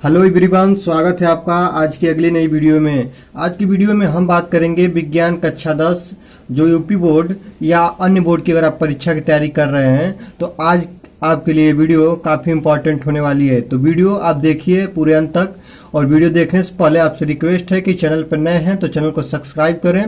Hello everyone, स्वागत है आपका आज की अगली नई वीडियो में। आज की वीडियो में हम बात करेंगे विज्ञान कक्षा 10 जो यूपी बोर्ड या अन्य बोर्ड की अगर आप परीक्षा की तैयारी कर रहे हैं तो आज आपके लिए वीडियो काफ़ी इंपॉर्टेंट होने वाली है। तो वीडियो आप देखिए पूरे अंत तक, और वीडियो देखने से पहले आपसे रिक्वेस्ट है कि चैनल पर नए हैं तो चैनल को सब्सक्राइब करें।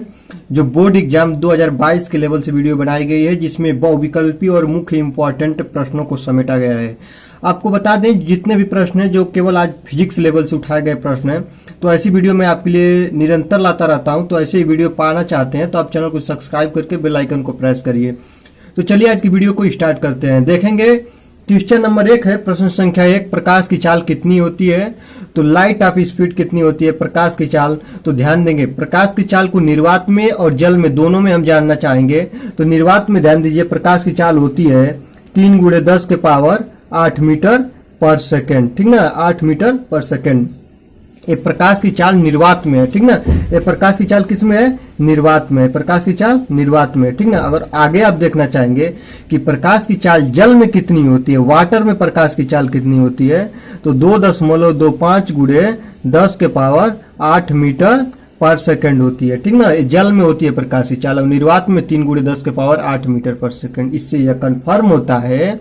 जो बोर्ड एग्जाम 2022 के लेवल से वीडियो बनाई गई है जिसमें बहुविकल्पी और मुख्य इंपॉर्टेंट प्रश्नों को समेटा गया है। आपको बता दें जितने भी प्रश्न हैं जो केवल आज फिजिक्स लेवल से उठाए गए प्रश्न हैं, तो ऐसी वीडियो मैं आपके लिए निरंतर लाता रहता हूं। तो ऐसे ही वीडियो पाना चाहते हैं तो आप चैनल को सब्सक्राइब करके बेल आइकन को प्रेस करिए। तो चलिए आज की वीडियो को स्टार्ट करते हैं। देखेंगे क्वेश्चन नंबर 1 है, प्रश्न संख्या 1, प्रकाश की चाल कितनी होती है? तो लाइट ऑफ स्पीड कितनी होती है प्रकाश की चाल? तो ध्यान देंगे प्रकाश की चाल को निर्वात में और जल में दोनों में हम जानना चाहेंगे। तो निर्वात में ध्यान दीजिए प्रकाश की चाल होती है 3 × 10 के पावर 8 मीटर पर सेकेंड, ठीक ना, 8 मीटर पर सेकेंड। ये प्रकाश की चाल निर्वात में है, ठीक ना। ये प्रकाश की चाल किस में है? निर्वात में है। प्रकाश की चाल निर्वात में है, ठीक ना। अगर आगे आप देखना चाहेंगे कि प्रकाश की चाल जल में कितनी होती है, वाटर में प्रकाश की चाल कितनी होती है, तो 2.25 × 10 के पावर 8 मीटर पर सेकेंड होती है, ठीक ना। जल में होती है प्रकाश की चाल और निर्वात में 3 × 10 के पावर 8 मीटर पर सेकेंड। इससे यह कंफर्म होता है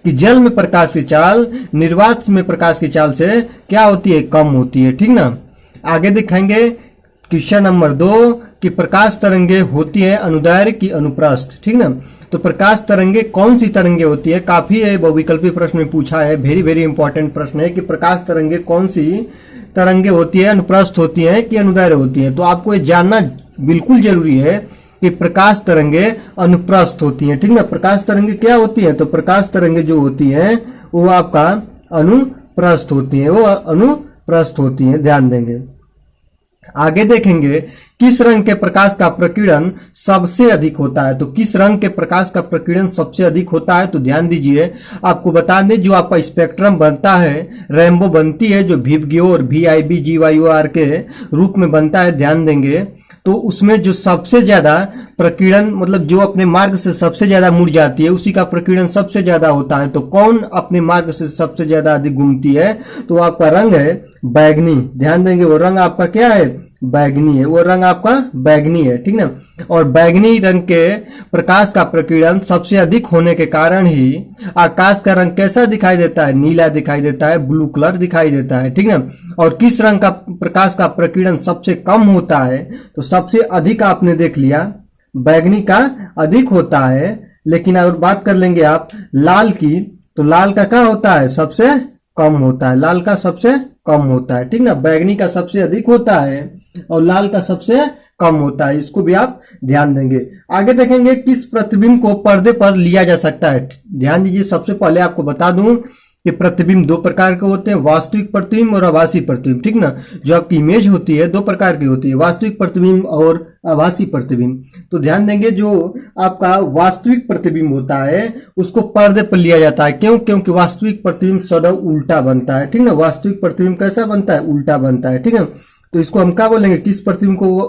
कि जल में प्रकाश की चाल निर्वात में प्रकाश की चाल से क्या होती है? कम होती है, ठीक ना। आगे दिखाएंगे क्वेश्चन नंबर 2 कि प्रकाश तरंगे होती है अनुदैर्घ्य की अनुप्रस्थ, ठीक ना। तो प्रकाश तरंगे कौन सी तरंगे होती है? काफी है बहुविकल्पी प्रश्न में पूछा है, वेरी इंपॉर्टेंट प्रश्न है कि प्रकाश तरंगे कौन सी तरंगे होती है, अनुप्रस्थ होती है कि अनुदैर्घ्य होती है। तो आपको ये जानना बिल्कुल जरूरी है कि प्रकाश तरंगे अनुप्रस्थ होती हैं, ठीक ना। प्रकाश तरंगे क्या होती हैं? तो प्रकाश तरंगे जो होती हैं वो आपका अनुप्रस्थ होती हैं, वो अनुप्रस्थ होती हैं, ध्यान देंगे। आगे देखेंगे किस रंग के प्रकाश का प्रकीर्णन सबसे अधिक होता है? तो किस रंग के प्रकाश का प्रकीर्णन सबसे अधिक होता है? तो ध्यान दीजिए आपको बता दें जो आपका स्पेक्ट्रम बनता है, रेनबो बनती है जो विबग्योर VIBGYOR के रूप में बनता है, ध्यान देंगे। तो उसमें जो सबसे ज्यादा प्रकीर्णन मतलब जो अपने मार्ग से सबसे ज्यादा मुड़ जाती है उसी का प्रकीर्णन सबसे ज्यादा होता है। तो कौन अपने मार्ग से सबसे ज्यादा अधिक घूमती है? तो आपका रंग है बैगनी, ध्यान देंगे। वो रंग आपका क्या है? बैगनी है, वो रंग आपका बैगनी है, ठीक ना। और बैगनी रंग के प्रकाश का प्रकीर्णन सबसे अधिक होने के कारण ही आकाश का रंग कैसा दिखाई देता है? नीला दिखाई देता है, ब्लू कलर दिखाई देता है, ठीक ना। और किस रंग का प्रकाश का प्रकीर्णन सबसे कम होता है? तो सबसे अधिक आपने देख लिया बैगनी का अधिक होता है। लेकिन अगर बात कर लेंगे आप लाल की, तो लाल का क्या होता है? सबसे कम होता है, लाल का सबसे कम होता है, ठीक ना। बैगनी का सबसे अधिक होता है और लाल का सबसे कम होता है, इसको भी आप ध्यान देंगे। आगे देखेंगे किस प्रतिबिंब को पर्दे पर लिया जा सकता है? ध्यान दीजिए सबसे पहले आपको बता दूं कि प्रतिबिंब 2 प्रकार के होते हैं, वास्तविक प्रतिबिंब और आभासी प्रतिबिंब, ठीक ना। जो आपकी इमेज होती है 2 प्रकार की होती है, वास्तविक प्रतिबिंब और आभासी प्रतिबिंब। तो ध्यान देंगे जो आपका वास्तविक प्रतिबिंब होता है उसको पर्दे पर लिया जाता है। क्यों? क्योंकि वास्तविक प्रतिबिंब सदैव उल्टा बनता है, ठीक ना। वास्तविक प्रतिबिंब कैसा बनता है? उल्टा बनता है, ठीक है। तो इसको हम क्या बोलेंगे? किस प्रतिबिंब को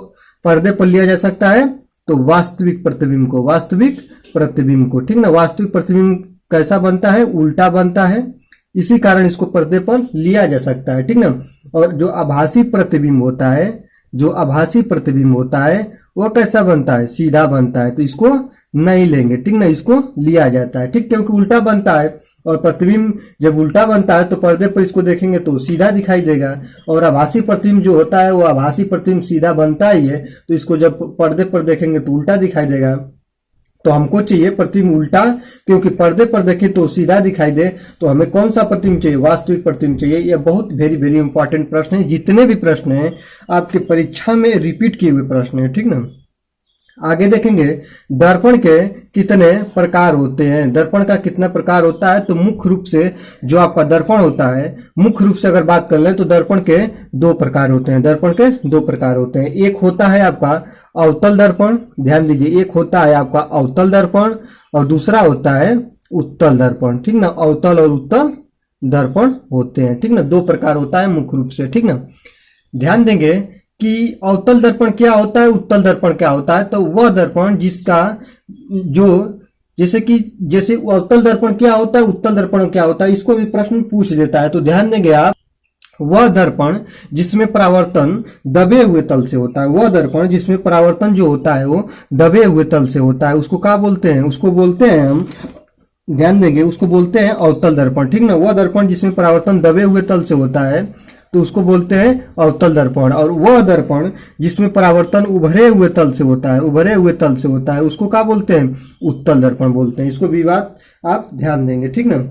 पर्दे पर लिया जा सकता है? तो वास्तविक प्रतिबिंब को, वास्तविक प्रतिबिंब को, ठीक ना। वास्तविक प्रतिबिंब कैसा बनता है? उल्टा बनता है, इसी कारण इसको पर्दे पर लिया जा सकता है, ठीक ना। और जो आभासी प्रतिबिंब होता है, जो आभासी प्रतिबिंब होता है वो कैसा बनता है? सीधा बनता है, तो इसको नहीं लेंगे, ठीक ना। इसको लिया जाता है, ठीक, क्योंकि उल्टा बनता है। और प्रतिबिंब जब उल्टा बनता है तो पर्दे पर इसको देखेंगे तो सीधा दिखाई देगा। और आभासी प्रतिबिंब जो होता है वो आभासी प्रतिबिंब सीधा बनता ही है, तो इसको जब पर्दे पर देखेंगे तो उल्टा दिखाई देगा। तो हमको चाहिए प्रतिबिंब उल्टा, क्योंकि पर्दे पर देखें तो सीधा दिखाई दे। तो हमें कौन सा प्रतिबिंब चाहिए? वास्तविक प्रतिबिंब चाहिए। यह बहुत वेरी इंपॉर्टेंट प्रश्न है। जितने भी प्रश्न हैं आपके परीक्षा में रिपीट किए हुए प्रश्न हैं, ठीक ना। आगे देखेंगे दर्पण के कितने प्रकार होते हैं? दर्पण का कितना प्रकार होता है? तो मुख्य रूप से जो आपका दर्पण होता है, मुख्य रूप से अगर बात कर लें तो दर्पण के 2 प्रकार होते हैं। दर्पण के 2 प्रकार होते हैं। एक होता है आपका अवतल दर्पण, ध्यान दीजिए, एक होता है आपका अवतल दर्पण और दूसरा होता है उत्तल दर्पण, ठीक ना। अवतल और उत्तल दर्पण होते हैं, ठीक ना। 2 प्रकार होता है मुख्य रूप से, ठीक ना। ध्यान देंगे कि अवतल दर्पण क्या होता है, उत्तल दर्पण क्या होता है। तो वह दर्पण जिसका जो जैसे अवतल दर्पण क्या होता है, उत्तल दर्पण क्या होता है, इसको भी प्रश्न पूछ देता है। तो ध्यान देंगे आप वह दर्पण जिसमें परावर्तन दबे हुए तल से होता है, वह दर्पण जिसमें परावर्तन जो होता है वो दबे हुए तल से होता है, उसको क्या बोलते हैं? उसको बोलते हैं हम, ध्यान देंगे, उसको बोलते हैं अवतल दर्पण, ठीक ना। वह दर्पण जिसमें परावर्तन दबे हुए तल से होता है तो उसको बोलते हैं अवतल दर्पण। और वह दर्पण जिसमें परावर्तन उभरे हुए तल से होता है, उभरे हुए तल से होता है, उसको क्या बोलते हैं? उत्तल दर्पण बोलते हैं। इसको भी बात आप ध्यान देंगे, ठीक ना।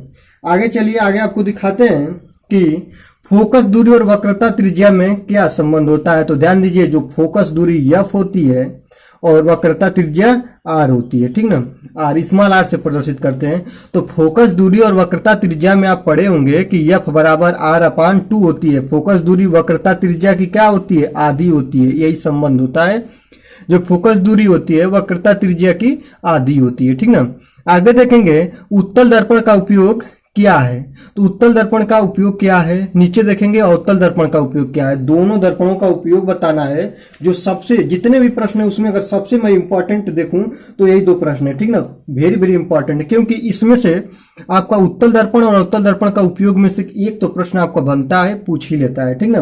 आगे चलिए, आगे आपको दिखाते हैं कि फोकस दूरी और वक्रता त्रिज्या में क्या संबंध होता है। तो ध्यान दीजिए, जो फोकस दूरी एफ होती है और वक्रता त्रिज्या आर होती है, ठीक ना। आर स्मॉल आर से प्रदर्शित करते हैं। तो फोकस दूरी और वक्रता त्रिज्या में आप पढ़े होंगे कि एफ बराबर आर अपान 2 होती है। फोकस दूरी वक्रता त्रिज्या की क्या होती है? आधी होती है। यही संबंध होता है। जो फोकस दूरी होती है वक्रता त्रिज्या की आधी होती है, ठीक ना। आगे देखेंगे उत्तल दर्पण का उपयोग क्या है। तो उत्तल दर्पण का उपयोग क्या है, नीचे देखेंगे अवतल दर्पण का उपयोग क्या है। दोनों दर्पणों का उपयोग बताना है। जो सबसे जितने भी प्रश्न है उसमें अगर सबसे मैं इंपॉर्टेंट देखूं तो यही 2 प्रश्न है, ठीक ना। वेरी वेरी इंपॉर्टेंट है, क्योंकि इसमें से आपका उत्तल दर्पण और अवतल दर्पण का उपयोग में से एक तो प्रश्न आपका बनता है, पूछ ही लेता है, ठीक ना।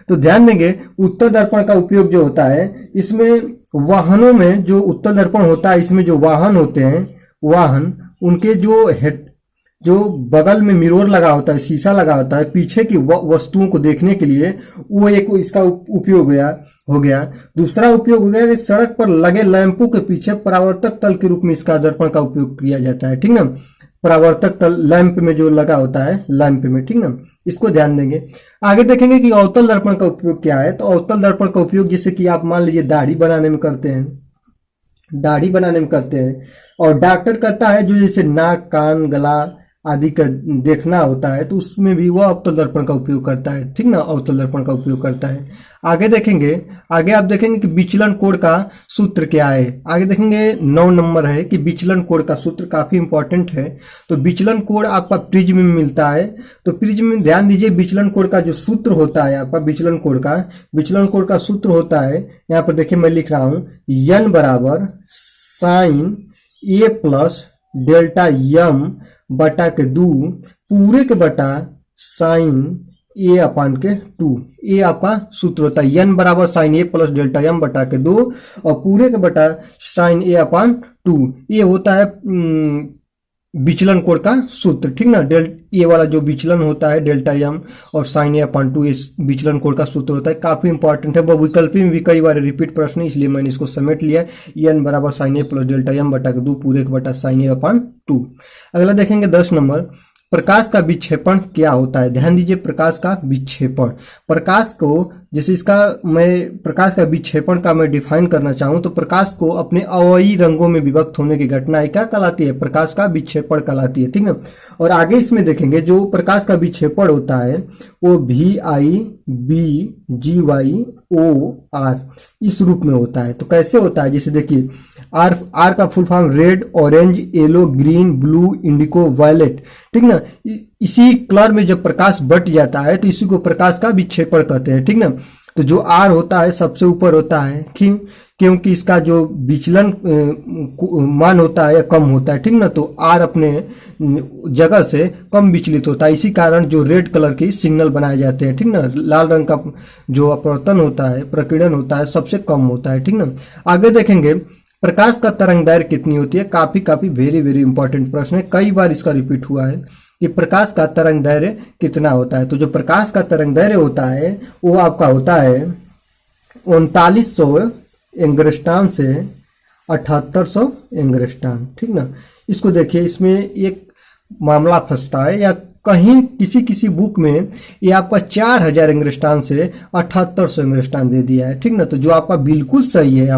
तो ध्यान देंगे, उत्तल दर्पण का उपयोग जो होता है, इसमें वाहनों में जो उत्तल दर्पण होता है, इसमें जो वाहन होते हैं, वाहन उनके जो बगल में मिरर लगा होता है, शीशा लगा होता है पीछे की वस्तुओं को देखने के लिए, वो एक इसका उपयोग हो गया। दूसरा उपयोग हो गया कि सड़क पर लगे लैंपों के पीछे परावर्तक तल के रूप में इसका दर्पण का उपयोग किया जाता है, ठीक ना। परावर्तक तल लैंप में जो लगा होता है, लैंप में, ठीक ना। इसको ध्यान देंगे। आगे देखेंगे कि अवतल दर्पण का उपयोग क्या है। तो अवतल दर्पण का उपयोग जैसे कि आप मान लीजिए दाढ़ी बनाने में करते हैं, दाढ़ी बनाने में करते हैं, और डॉक्टर करता है जो जैसे नाक, कान, गला आदि का देखना होता है, तो उसमें भी वह अवतल दर्पण का उपयोग करता है, ठीक ना। अवतल दर्पण का उपयोग करता है। आगे देखेंगे, आगे आप देखेंगे कि विचलन कोण का सूत्र क्या है। आगे देखेंगे 9 नंबर है कि विचलन कोण का सूत्र काफी इंपॉर्टेंट है। तो विचलन कोण आपका प्रिज्म में मिलता है। तो प्रिज्म में ध्यान दीजिए, विचलन कोण का जो सूत्र होता है आपका, विचलन कोण का सूत्र होता है, यहाँ पर देखिए मैं लिख रहा हूं, n बराबर साइन ए प्लस डेल्टा यम बटा के 2 पूरे के बटा साइन ए अपान के 2। ये आपका सूत्र होता है, n बराबर साइन ए प्लस डेल्टा एम बटा के 2 और पूरे के बटा साइन ए अपान 2। ये होता है विचलन कोण का सूत्र, ठीक ना। ये वाला जो विचलन होता है डेल्टा एम और साइन ए अपान 2, इस विचलन कोण का सूत्र होता है। काफी इंपॉर्टेंट है, बहुविकल्पी में भी कई बार रिपीट प्रश्न है, इसलिए मैंने इसको समेट लिया। n बराबर साइन ए प्लस डेल्टा एम बटा के 2 पूरे के बटा साइन ए अपान 2। अगला देखेंगे 10 नंबर, प्रकाश का विक्षेपण क्या होता है। ध्यान दीजिए, प्रकाश का विक्षेपण, प्रकाश को जैसे इसका मैं प्रकाश का विक्षेपण का मैं डिफाइन करना चाहूं तो प्रकाश को अपने अवयवी रंगों में विभक्त होने की घटना क्या कहलाती है? प्रकाश का विक्षेपण कहलाती है, ठीक है। और आगे इसमें देखेंगे जो प्रकाश का विक्षेपण होता है वो VIBGYOR इस रूप में होता है। तो कैसे होता है, जैसे देखिए आर का full form red, orange, yellow, green, blue, indigo, violet, ठीक ना। इसी कलर में जब प्रकाश बट जाता है तो इसी को प्रकाश का विक्षेपण कहते हैं, ठीक ना। तो जो आर होता है सबसे ऊपर होता है, क्योंकि इसका जो विचलन मान होता है या कम होता है, ठीक ना। तो आर अपने जगह से कम विचलित होता है, इसी कारण जो रेड कलर की सिग्नल बनाए जाते हैं, ठीक ना। लाल रंग का जो अपवर्तन होता है, प्रकीर्णन होता है, सबसे कम होता है, ठीक ना। आगे देखेंगे प्रकाश का तरंग दैर्घ्य कितनी होती है। काफी वेरी वेरी इंपॉर्टेंट प्रश्न है, कई बार इसका रिपीट हुआ है कि प्रकाश का तरंग दैर्घ्य कितना होता है। तो जो प्रकाश का तरंग दैर्घ्य होता है वो आपका होता है 3900 एंगस्ट्रॉम से 7800 एंगस्ट्रॉम, ठीक ना। इसको देखिए, इसमें एक मामला फंसता है या कहीं किसी बुक में ये आपका 4000 एंगस्ट्रॉम से 7800 एंगस्ट्रॉम दे दिया है, ठीक ना। तो जो आपका बिल्कुल सही है,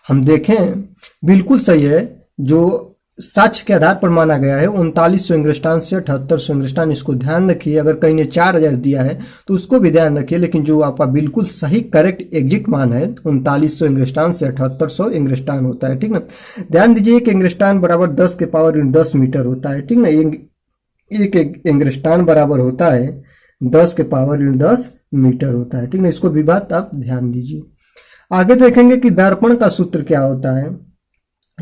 हम देखें बिल्कुल सही है, जो साक्ष्य के आधार पर माना गया है 3900 एंगस्ट्रॉम से 7800 एंगस्ट्रॉम। इसको ध्यान रखिए, अगर कहीं ने 4000 दिया है तो उसको भी ध्यान रखिए, लेकिन जो आपका बिल्कुल सही करेक्ट एग्जिट मान है 3900 एंगस्ट्रॉम से 7800 एंगस्ट्रॉम होता है, ठीक ना। ध्यान दीजिए कि एंगस्ट्रॉम बराबर 10 के पावर 10 मीटर होता है, ठीक ना। एक एंगस्ट्रॉम बराबर होता है 10 के पावर 10 मीटर होता है, ठीक ना। इसको भी बात आप ध्यान दीजिए। आगे देखेंगे कि दर्पण का सूत्र क्या होता है।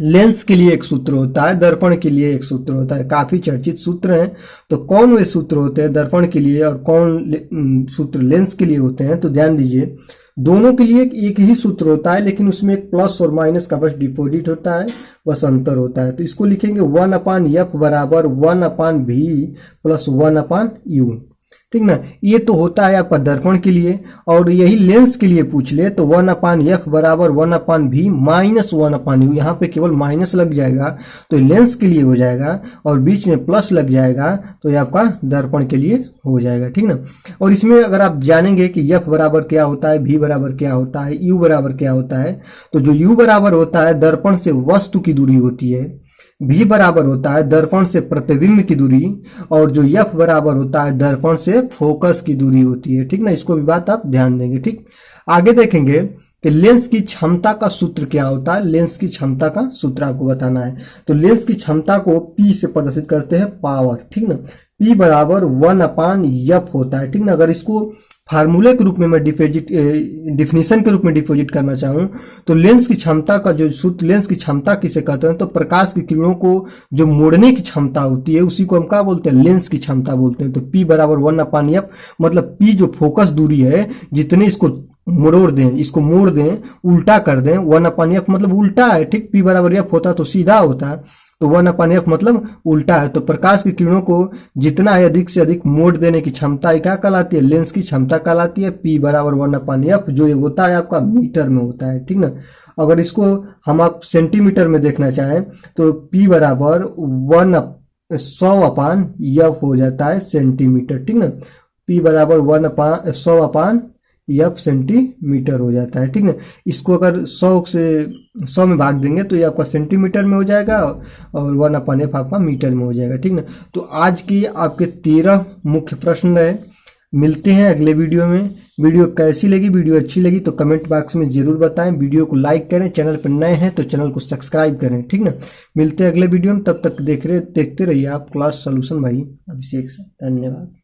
लेंस के लिए एक सूत्र होता है, दर्पण के लिए एक सूत्र होता है, काफी चर्चित सूत्र हैं। तो कौन वे सूत्र होते हैं दर्पण के लिए और कौन सूत्र लेंस के लिए होते हैं, तो ध्यान दीजिए दोनों के लिए एक ही सूत्र होता है, लेकिन उसमें एक प्लस और माइनस का बस डिपोजिट होता है, बस अंतर होता है। तो इसको लिखेंगे 1/f बराबर 1/v प्लस 1/u, ठीक ना। ये तो होता है आपका दर्पण के लिए, और यही लेंस के लिए पूछ ले तो 1/f बराबर 1/v माइनस 1/u, यहाँ पे केवल माइनस लग जाएगा तो लेंस के लिए हो जाएगा, और बीच में प्लस लग जाएगा तो ये आपका दर्पण के लिए हो जाएगा, ठीक ना। और इसमें अगर आप जानेंगे कि f बराबर क्या होता है, v बराबर क्या होता है, u बराबर क्या होता है, तो जो u बराबर होता है दर्पण से वस्तु की दूरी होती है, v बराबर होता है दर्पण से प्रतिबिंब की दूरी, और जो f बराबर होता है दर्पण से फोकस की दूरी होती है, ठीक ना। इसको भी बात आप ध्यान देंगे, ठीक। आगे देखेंगे कि लेंस की क्षमता का सूत्र क्या होता है। लेंस की क्षमता का सूत्र आपको बताना है, तो लेंस की क्षमता को P से प्रदर्शित करते हैं, पावर, ठीक ना। P बराबर 1/f होता है, ठीक ना। अगर इसको फार्मूले के रूप में मैं डिफिनीशन के रूप में डिपोजिट करना चाहूँ तो लेंस की क्षमता का जो सूत्र, लेंस की क्षमता किसे कहते हैं, तो प्रकाश की किरणों को जो मोड़ने की क्षमता होती है उसी को हम क्या बोलते हैं, लेंस की क्षमता बोलते हैं। तो P बराबर 1/f, मतलब P जो फोकस दूरी है, जितने इसको मोड़ दें, इसको मोड़ दें, उल्टा कर दें, 1/f मतलब उल्टा है, ठीक। P बराबर f होता तो सीधा होता है, तो 1/f मतलब उल्टा है। तो प्रकाश की किरणों को जितना है अधिक से अधिक मोड़ देने की क्षमता क्या कहलाती है, लेंस की क्षमता कहलाती है। P बराबर 1/f जो ये होता है आपका मीटर में होता है, ठीक ना। अगर इसको हम आप सेंटीमीटर में देखना चाहें तो P बराबर 100/f हो जाता है सेंटीमीटर, ठीक ना। P बराबर 100/f सेंटीमीटर हो जाता है, ठीक है। इसको अगर 100 में भाग देंगे तो ये आपका सेंटीमीटर में हो जाएगा, और 1/f आपका मीटर में हो जाएगा, ठीक ना। तो आज की आपके 13 मुख्य प्रश्न रहे। मिलते हैं अगले वीडियो में। वीडियो कैसी लगी, वीडियो अच्छी लगी तो कमेंट बॉक्स में जरूर बताएं। वीडियो को लाइक करें, चैनल पर नए हैं तो चैनल को सब्सक्राइब करें, ठीक ना। मिलते हैं अगले वीडियो में, तब तक देखते रहिए आप क्लास सॉल्यूशन भाई अभिषेक से। धन्यवाद।